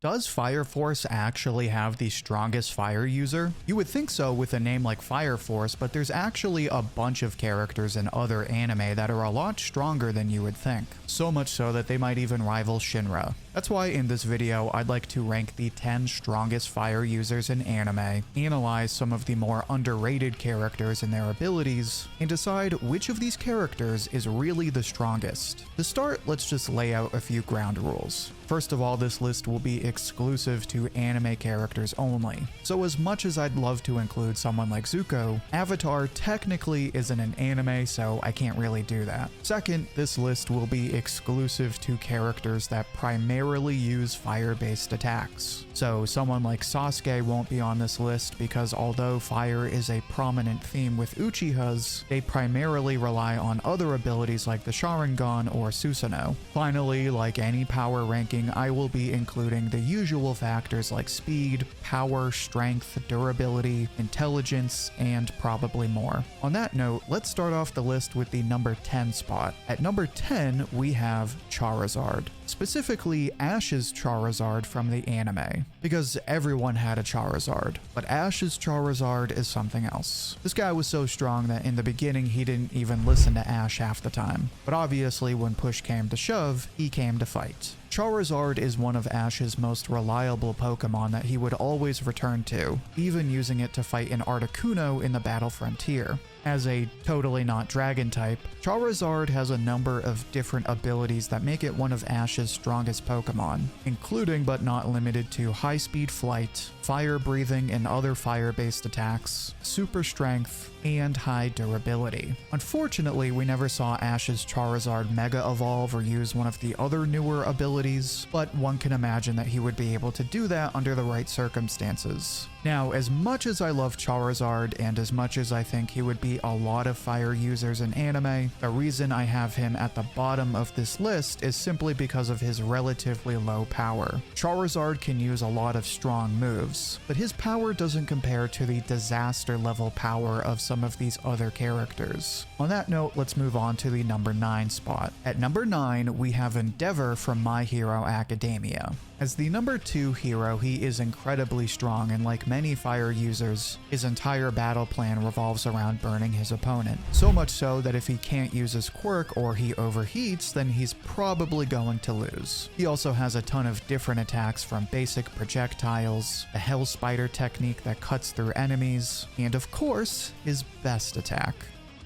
Does Fire Force actually have the strongest fire user? You would think so with a name like Fire Force, but there's actually a bunch of characters in other anime that are a lot stronger than you would think. So much so that they might even rival Shinra. That's why in this video, I'd like to rank the 10 strongest fire users in anime, analyze some of the more underrated characters and their abilities, and decide which of these characters is really the strongest. To start, let's just lay out a few ground rules. First of all, this list will be exclusive to anime characters only. So as much as I'd love to include someone like Zuko, Avatar technically isn't an anime, so I can't really do that. Second, this list will be exclusive to characters that primarily use fire-based attacks. So someone like Sasuke won't be on this list because although fire is a prominent theme with Uchihas, they primarily rely on other abilities like the Sharingan or Susanoo. Finally, like any power ranking, I will be including the usual factors like speed, power, strength, durability, intelligence, and probably more. On that note, let's start off the list with the number 10 spot. At number 10, we have Charizard. Specifically, Ash's Charizard from the anime, because everyone had a Charizard, but Ash's Charizard is something else. This guy was so strong that in the beginning he didn't even listen to Ash half the time, but obviously when push came to shove, he came to fight. Charizard is one of Ash's most reliable Pokemon that he would always return to, even using it to fight an Articuno in the Battle Frontier. As a totally not dragon type, Charizard has a number of different abilities that make it one of Ash's strongest Pokemon, including but not limited to high-speed flight, fire breathing and other fire-based attacks, super strength, and high durability. Unfortunately, we never saw Ash's Charizard Mega Evolve or use one of the other newer abilities, but one can imagine that he would be able to do that under the right circumstances. Now, as much as I love Charizard and as much as I think he would be a lot of fire users in anime, the reason I have him at the bottom of this list is simply because of his relatively low power. Charizard can use a lot of strong moves, but his power doesn't compare to the disaster level power of some of these other characters. On that note, let's move on to the number 9 spot. At number 9, we have Endeavor from My Hero Academia. As the number 2 hero, he is incredibly strong, and like many fire users, his entire battle plan revolves around burning his opponent. So much so that if he can't use his quirk or he overheats, then he's probably going to lose. He also has a ton of different attacks, from basic projectiles, the Hell Spider technique that cuts through enemies, and of course, his best attack.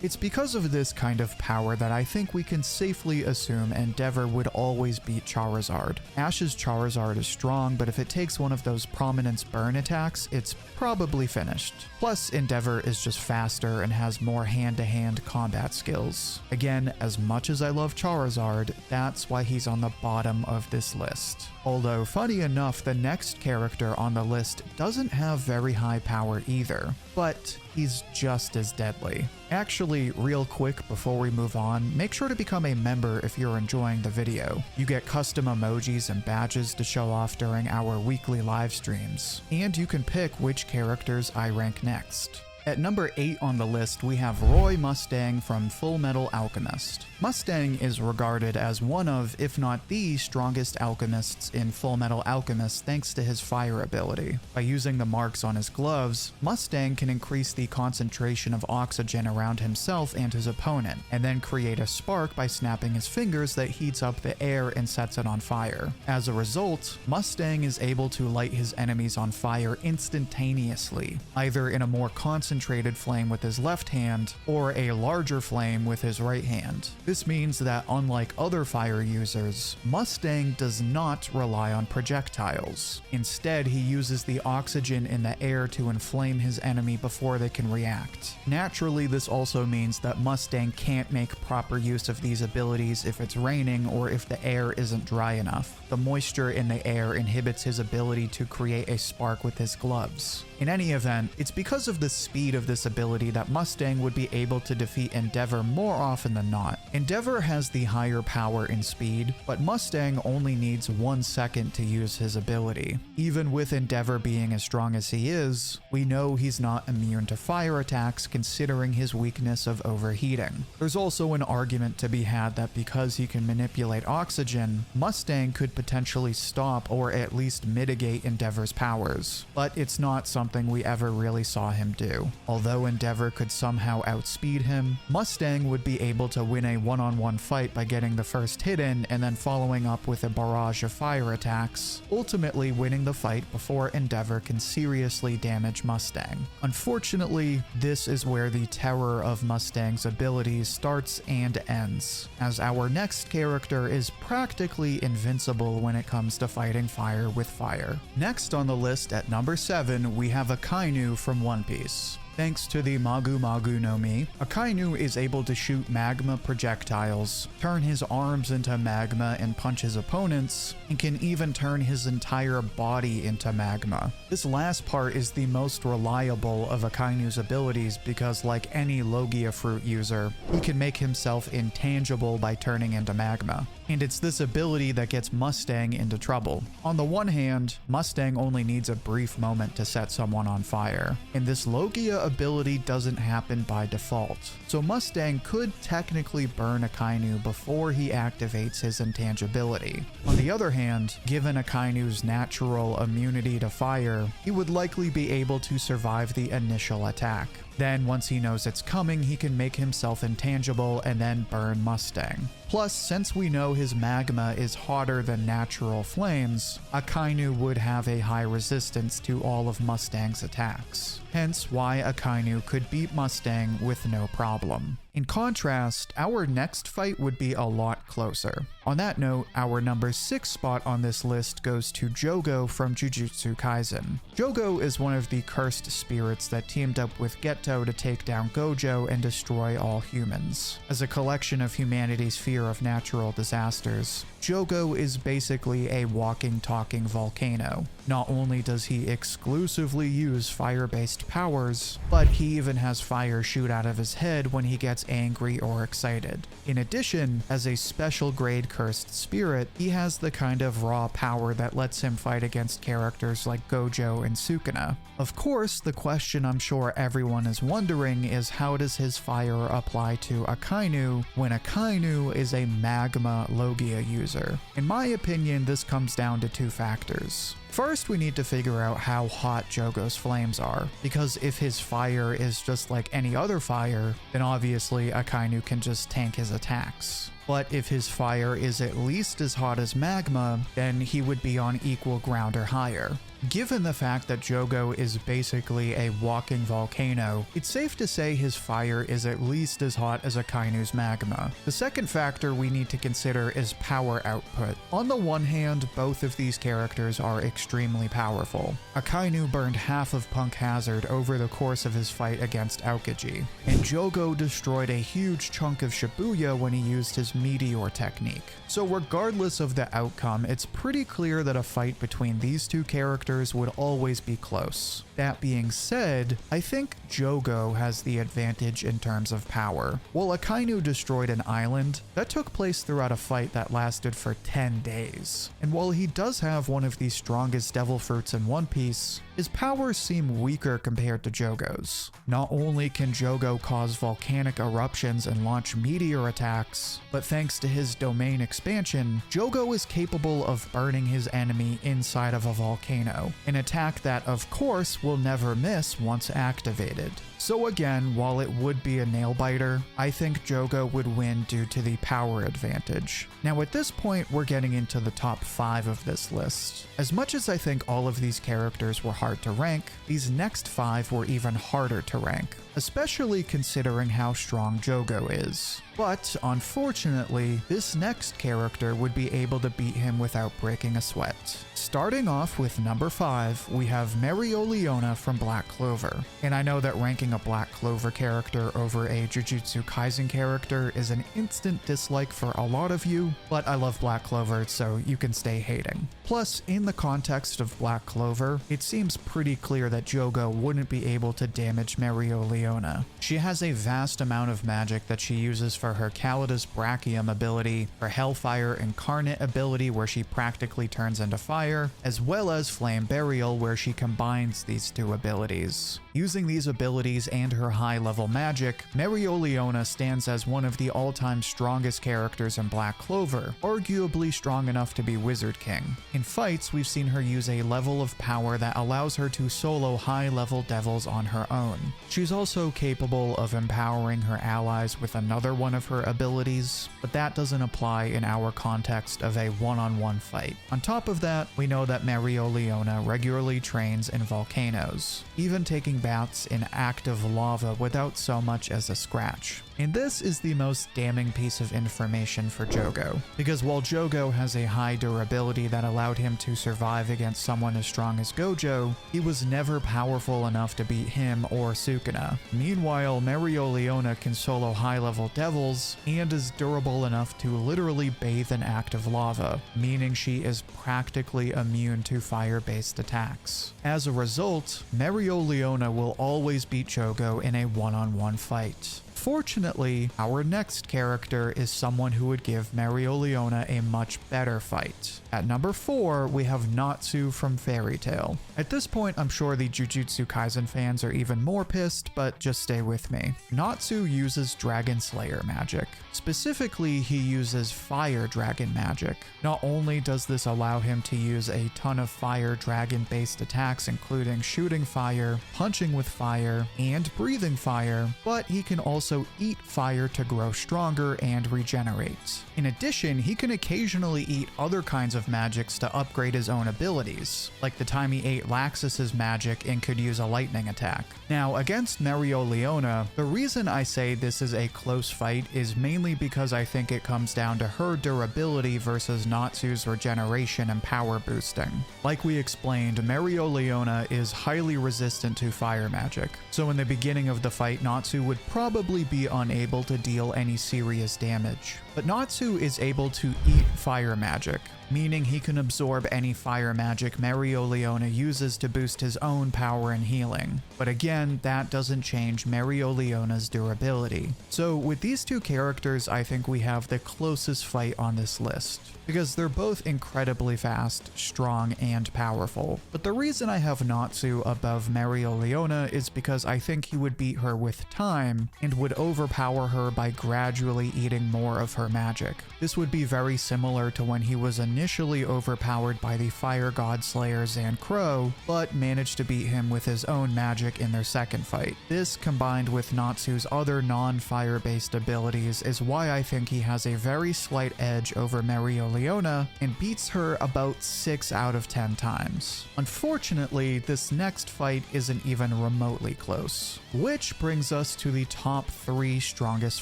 It's because of this kind of power that I think we can safely assume Endeavor would always beat Charizard. Ash's Charizard is strong, but if it takes one of those Prominence burn attacks, it's probably finished. Plus, Endeavor is just faster and has more hand-to-hand combat skills. Again, as much as I love Charizard, that's why he's on the bottom of this list. Although, funny enough, the next character on the list doesn't have very high power either, but he's just as deadly. Actually, real quick before we move on, make sure to become a member if you're enjoying the video. You get custom emojis and badges to show off during our weekly live streams, and you can pick which characters I rank next. At number 8 on the list, we have Roy Mustang from Full Metal Alchemist. Mustang is regarded as one of, if not the strongest alchemists in Full Metal Alchemist thanks to his fire ability. By using the marks on his gloves, Mustang can increase the concentration of oxygen around himself and his opponent, and then create a spark by snapping his fingers that heats up the air and sets it on fire. As a result, Mustang is able to light his enemies on fire instantaneously, either in a more concentrated flame with his left hand or a larger flame with his right hand. This means that unlike other fire users, Mustang does not rely on projectiles. Instead, he uses the oxygen in the air to inflame his enemy before they can react. Naturally, this also means that Mustang can't make proper use of these abilities if it's raining or if the air isn't dry enough. The moisture in the air inhibits his ability to create a spark with his gloves. In any event, it's because of the speed of this ability that Mustang would be able to defeat Endeavor more often than not. Endeavor has the higher power and speed, but Mustang only needs 1 second to use his ability. Even with Endeavor being as strong as he is, we know he's not immune to fire attacks considering his weakness of overheating. There's also an argument to be had that because he can manipulate oxygen, Mustang could potentially stop or at least mitigate Endeavor's powers, but it's not something we ever really saw him do. Although Endeavor could somehow outspeed him, Mustang would be able to win a one-on-one fight by getting the first hit in and then following up with a barrage of fire attacks, ultimately winning the fight before Endeavor can seriously damage Mustang. Unfortunately, this is where the terror of Mustang's abilities starts and ends, as our next character is practically invincible when it comes to fighting fire with fire. Next on the list at number 7, we have Akainu from One Piece. Thanks to the Magu Magu no Mi, Akainu is able to shoot magma projectiles, turn his arms into magma and punch his opponents, and can even turn his entire body into magma. This last part is the most reliable of Akainu's abilities because, like any Logia fruit user, he can make himself intangible by turning into magma. And it's this ability that gets Mustang into trouble. On the one hand, Mustang only needs a brief moment to set someone on fire, and this Logia ability doesn't happen by default, so Mustang could technically burn Akainu before he activates his intangibility. On the other hand, given Akainu's natural immunity to fire, he would likely be able to survive the initial attack. Then, once he knows it's coming, he can make himself intangible and then burn Mustang. Plus, since we know his magma is hotter than natural flames, Akainu would have a high resistance to all of Mustang's attacks. Hence why Akainu could beat Mustang with no problem. In contrast, our next fight would be a lot closer. On that note, our number 6 spot on this list goes to Jogo from Jujutsu Kaisen. Jogo is one of the cursed spirits that teamed up with Geto to take down Gojo and destroy all humans. As a collection of humanity's fear of natural disasters, Jogo is basically a walking, talking volcano. Not only does he exclusively use fire-based powers, but he even has fire shoot out of his head when he gets angry or excited. In addition, as a special grade cursed spirit, he has the kind of raw power that lets him fight against characters like Gojo and Sukuna. Of course, the question I'm sure everyone is wondering is how does his fire apply to Akainu when Akainu is a magma Logia user? In my opinion, this comes down to 2 factors. First, we need to figure out how hot Jogo's flames are, because if his fire is just like any other fire, then obviously Akainu can just tank his attacks. But if his fire is at least as hot as magma, then he would be on equal ground or higher. Given the fact that Jogo is basically a walking volcano, it's safe to say his fire is at least as hot as Akainu's magma. The second factor we need to consider is power output. On the one hand, both of these characters are extremely powerful. Akainu burned half of Punk Hazard over the course of his fight against Aokiji, and Jogo destroyed a huge chunk of Shibuya when he used his meteor technique. So regardless of the outcome, it's pretty clear that a fight between these two characters would always be close. That being said, I think Jogo has the advantage in terms of power. While Akainu destroyed an island, that took place throughout a fight that lasted for 10 days. And while he does have one of the strongest devil fruits in One Piece, his powers seem weaker compared to Jogo's. Not only can Jogo cause volcanic eruptions and launch meteor attacks, but thanks to his domain expansion, Jogo is capable of burning his enemy inside of a volcano, an attack that of course will never miss once activated. So again, while it would be a nail-biter, I think Jogo would win due to the power advantage. Now at this point, we're getting into the top 5 of this list. As much as I think all of these characters were hard to rank, these next 5 were even harder to rank, especially considering how strong Jogo is. But unfortunately, this next character would be able to beat him without breaking a sweat. Starting off with number 5, we have Mereoleona from Black Clover. And I know that ranking a Black Clover character over a Jujutsu Kaisen character is an instant dislike for a lot of you, but I love Black Clover, so you can stay hating. Plus, in the context of Black Clover, it seems pretty clear that Jogo wouldn't be able to damage Mereoleona. She has a vast amount of magic that she uses for her Calidus Brachium ability, her Hellfire Incarnate ability where she practically turns into fire, as well as Flame Burial where she combines these two abilities. Using these abilities and her high-level magic, Mereoleona stands as one of the all-time strongest characters in Black Clover, arguably strong enough to be Wizard King. In fights, we've seen her use a level of power that allows her to solo high-level devils on her own. She's also capable of empowering her allies with another one of her abilities, but that doesn't apply in our context of a one-on-one fight. On top of that, we know that Mereoleona regularly trains in volcanoes, even taking baths in active lava without so much as a scratch. And this is the most damning piece of information for Jogo, because while Jogo has a high durability that allowed him to survive against someone as strong as Gojo, he was never powerful enough to beat him or Sukuna. Meanwhile, Mereoleona can solo high-level devils and is durable enough to literally bathe in active lava, meaning she is practically immune to fire-based attacks. As a result, Mereoleona will always beat Jogo in a one-on-one fight. Fortunately, our next character is someone who would give Mereoleona a much better fight. At number 4, we have Natsu from Fairy Tail. At this point, I'm sure the Jujutsu Kaisen fans are even more pissed, but just stay with me. Natsu uses Dragon Slayer magic. Specifically, he uses Fire Dragon magic. Not only does this allow him to use a ton of Fire Dragon-based attacks, including shooting fire, punching with fire, and breathing fire, but he can also eat fire to grow stronger and regenerate. In addition, he can occasionally eat other kinds of magics to upgrade his own abilities, like the time he ate Laxus's magic and could use a lightning attack. Now, against Mereoleona, the reason I say this is a close fight is mainly because I think it comes down to her durability versus Natsu's regeneration and power boosting. Like we explained, Mereoleona is highly resistant to fire magic, so in the beginning of the fight, Natsu would probably be unable to deal any serious damage. But Natsu is able to eat fire magic, meaning he can absorb any fire magic Mereoleona uses to boost his own power and healing. But again, that doesn't change Mereoleona's durability. So with these two characters, I think we have the closest fight on this list, because they're both incredibly fast, strong, and powerful. But the reason I have Natsu above Mereoleona is because I think he would beat her with time and would overpower her by gradually eating more of her magic. This would be very similar to when he was initially overpowered by the Fire God Slayer Zancro, but managed to beat him with his own magic in their second fight. This, combined with Natsu's other non-fire based abilities, is why I think he has a very slight edge over Mereoleona and beats her about 6 out of 10 times. Unfortunately, this next fight isn't even remotely close. Which brings us to the top 3 strongest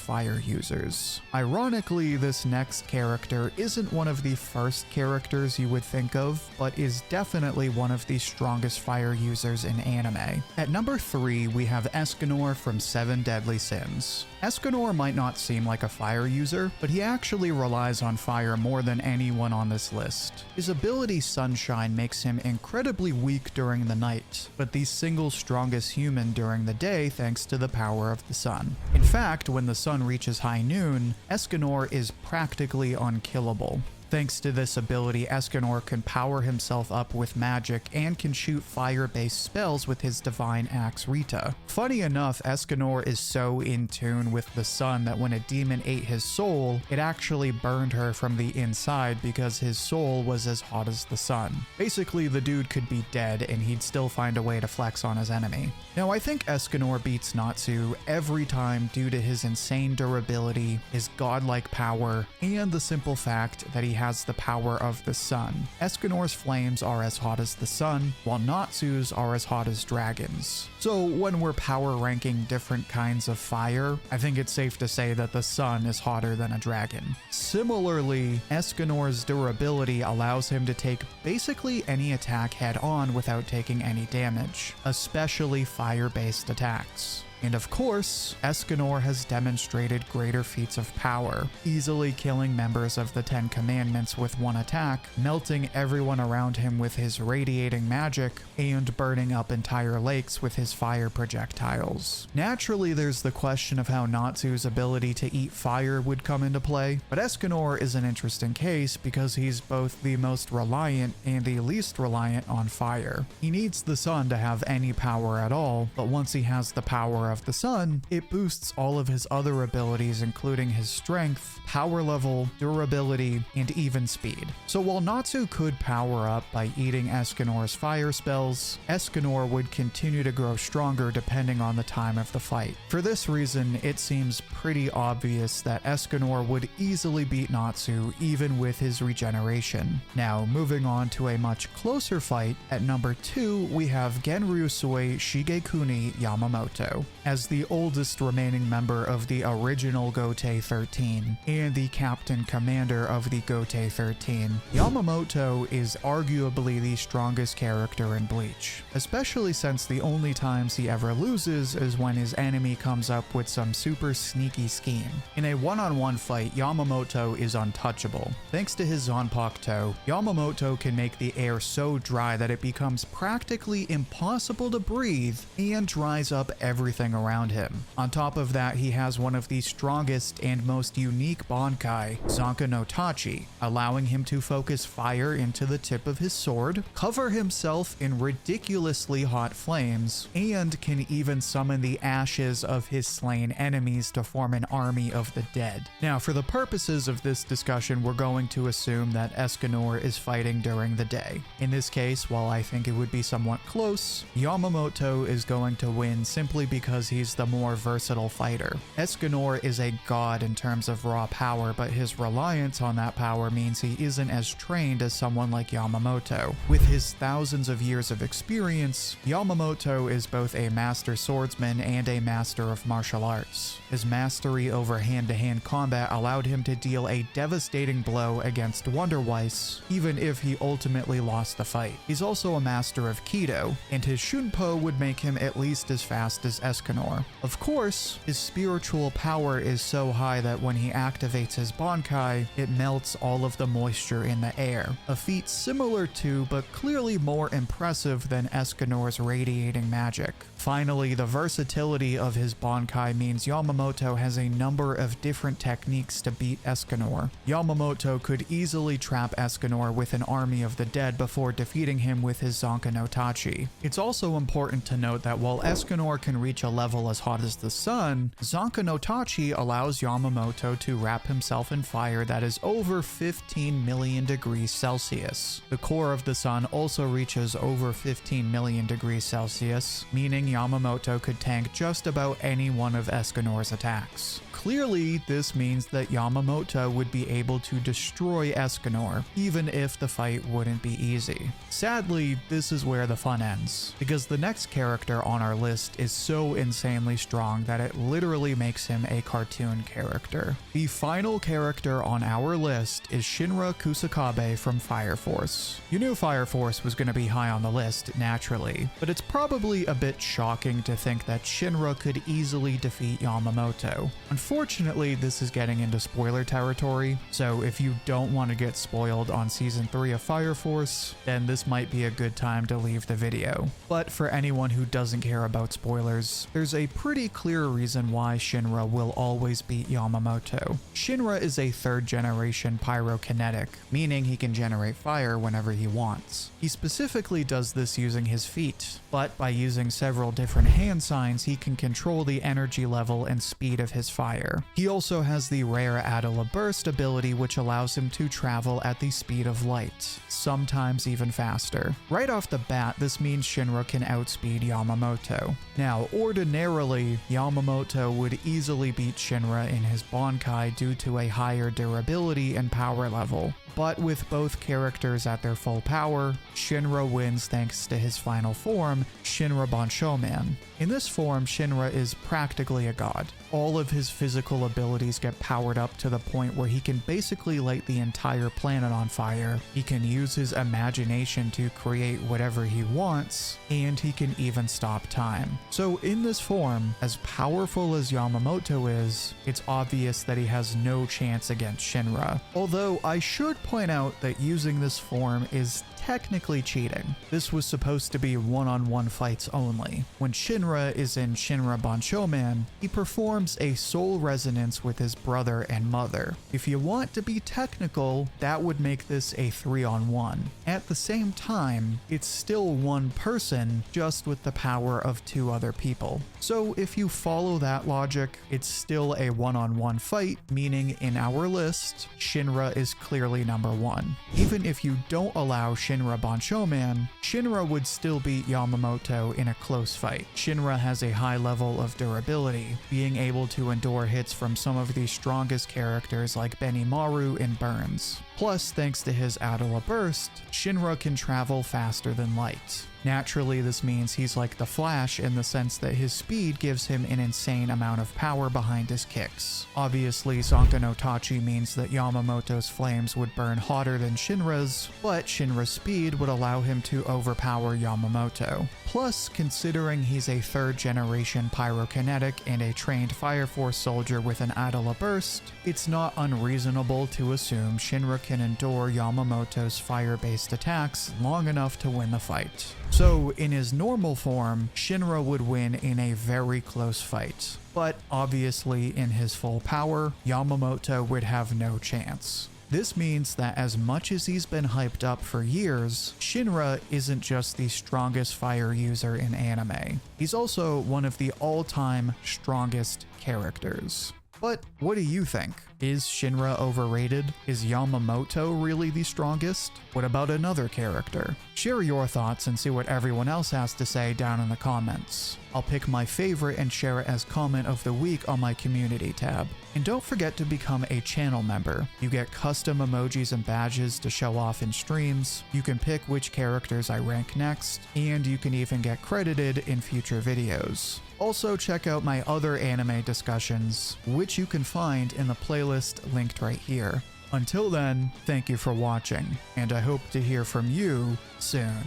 fire users. Ironically, this next character isn't one of the first characters you would think of, but is definitely one of the strongest fire users in anime. At number 3, we have Escanor from Seven Deadly Sins. Escanor might not seem like a fire user, but he actually relies on fire more than anyone on this list. His ability Sunshine makes him incredibly weak during the night, but the single strongest human during the day thanks to the power of the sun. In fact, when the sun reaches high noon, Escanor is practically unkillable. Thanks to this ability, Escanor can power himself up with magic and can shoot fire-based spells with his divine axe Rita. Funny enough, Escanor is so in tune with the sun that when a demon ate his soul, it actually burned her from the inside because his soul was as hot as the sun. Basically, the dude could be dead and he'd still find a way to flex on his enemy. Now, I think Escanor beats Natsu every time due to his insane durability, his godlike power, and the simple fact that he has the power of the sun. Escanor's flames are as hot as the sun, while Natsu's are as hot as dragons. So when we're power ranking different kinds of fire, I think it's safe to say that the sun is hotter than a dragon. Similarly, Escanor's durability allows him to take basically any attack head on without taking any damage, especially fire-based attacks. And of course, Escanor has demonstrated greater feats of power, easily killing members of the 10 Commandments with one attack, melting everyone around him with his radiating magic, and burning up entire lakes with his fire projectiles. Naturally, there's the question of how Natsu's ability to eat fire would come into play, but Escanor is an interesting case because he's both the most reliant and the least reliant on fire. He needs the sun to have any power at all, but once he has the power of the sun, it boosts all of his other abilities, including his strength, power level, durability, and even speed. So while Natsu could power up by eating Escanor's fire spells, Escanor would continue to grow stronger depending on the time of the fight. For this reason, it seems pretty obvious that Escanor would easily beat Natsu even with his regeneration. Now, moving on to a much closer fight, at number 2 we have Genryusui Shigekuni Yamamoto. As the oldest remaining member of the original Gotei 13 and the captain commander of the Gotei 13, Yamamoto is arguably the strongest character in Bleach, especially since the only times he ever loses is when his enemy comes up with some super sneaky scheme. In a one-on-one fight, Yamamoto is untouchable. Thanks to his Zanpakuto, Yamamoto can make the air so dry that it becomes practically impossible to breathe and dries up everything around him. On top of that, he has one of the strongest and most unique Bankai, Zanka no Tachi, allowing him to focus fire into the tip of his sword, cover himself in ridiculously hot flames, and can even summon the ashes of his slain enemies to form an army of the dead. Now, for the purposes of this discussion, we're going to assume that Escanor is fighting during the day. In this case, while I think it would be somewhat close, Yamamoto is going to win simply because he's the more versatile fighter. Escanor is a god in terms of raw power, but his reliance on that power means he isn't as trained as someone like Yamamoto. With his thousands of years of experience, Yamamoto is both a master swordsman and a master of martial arts. His mastery over hand-to-hand combat allowed him to deal a devastating blow against Wonderweiss, even if he ultimately lost the fight. He's also a master of Kido, and his Shunpo would make him at least as fast as Escanor. Of course, his spiritual power is so high that when he activates his Bankai, it melts all of the moisture in the air, a feat similar to but clearly more impressive than Escanor's radiating magic. Finally, the versatility of his Bankai means Yamamoto has a number of different techniques to beat Escanor. Yamamoto could easily trap Escanor with an army of the dead before defeating him with his Zanka no Tachi. It's also important to note that while Escanor can reach a level as hot as the sun, Zanka no Tachi allows Yamamoto to wrap himself in fire that is over 15 million degrees Celsius. The core of the sun also reaches over 15 million degrees Celsius, meaning Yamamoto could tank just about any one of Escanor's attacks. Clearly, this means that Yamamoto would be able to destroy Escanor, even if the fight wouldn't be easy. Sadly, this is where the fun ends, because the next character on our list is so insanely strong that it literally makes him a cartoon character. The final character on our list is Shinra Kusakabe from Fire Force. You knew Fire Force was going to be high on the list, naturally, but it's probably a bit shocking to think that Shinra could easily defeat Yamamoto. Unfortunately, this is getting into spoiler territory, so if you don't want to get spoiled on Season 3 of Fire Force, then this might be a good time to leave the video. But for anyone who doesn't care about spoilers, there's a pretty clear reason why Shinra will always beat Yamamoto. Shinra is a third-generation pyrokinetic, meaning he can generate fire whenever he wants. He specifically does this using his feet, but by using several different hand signs, he can control the energy level and speed of his fire. He also has the rare Adela Burst ability, which allows him to travel at the speed of light, sometimes even faster. Right off the bat, this means Shinra can outspeed Yamamoto. Now, ordinarily, Yamamoto would easily beat Shinra in his Bankai due to a higher durability and power level. But with both characters at their full power, Shinra wins thanks to his final form, Shinra Banshoman. In this form, Shinra is practically a god. all of his physical abilities get powered up to the point where he can basically light the entire planet on fire. He can use his imagination to create whatever he wants, and he can even stop time. So in this form, as powerful as Yamamoto is, it's obvious that he has no chance against Shinra. Although I should point out that using this form is technically cheating. This was supposed to be one-on-one fights only. When Shinra is in Shinra Banchoman, he performs a soul resonance with his brother and mother. If you want to be technical, that would make this a 3-on-1. At the same time, it's still one person, just with the power of 2 other people. So if you follow that logic, it's still a 1-on-1 fight, meaning in our list, Shinra is clearly number 1. Even if you don't allow Shinra Banchoman, Shinra would still beat Yamamoto in a close fight. Shinra has a high level of durability, being able to endure hits from some of the strongest characters like Benimaru and Burns. Plus, thanks to his Adela Burst, Shinra can travel faster than light. Naturally, this means he's like the Flash in the sense that his speed gives him an insane amount of power behind his kicks. Obviously, Zanka no Tachi means that Yamamoto's flames would burn hotter than Shinra's, but Shinra's speed would allow him to overpower Yamamoto. Plus, considering he's a 3rd-generation pyrokinetic and a trained Fire Force soldier with an Adela Burst, it's not unreasonable to assume Shinra can endure Yamamoto's fire-based attacks long enough to win the fight. So, in his normal form, Shinra would win in a very close fight. But obviously, in his full power, Yamamoto would have no chance. This means that as much as he's been hyped up for years, Shinra isn't just the strongest fire user in anime. He's also one of the all-time strongest characters. But what do you think? Is Shinra overrated? Is Yamamoto really the strongest? What about another character? Share your thoughts and see what everyone else has to say down in the comments. I'll pick my favorite and share it as comment of the week on my community tab. And don't forget to become a channel member. You get custom emojis and badges to show off in streams, you can pick which characters I rank next, and you can even get credited in future videos. Also check out my other anime discussions, which you can find in the playlist linked right here. Until then, thank you for watching, and I hope to hear from you soon.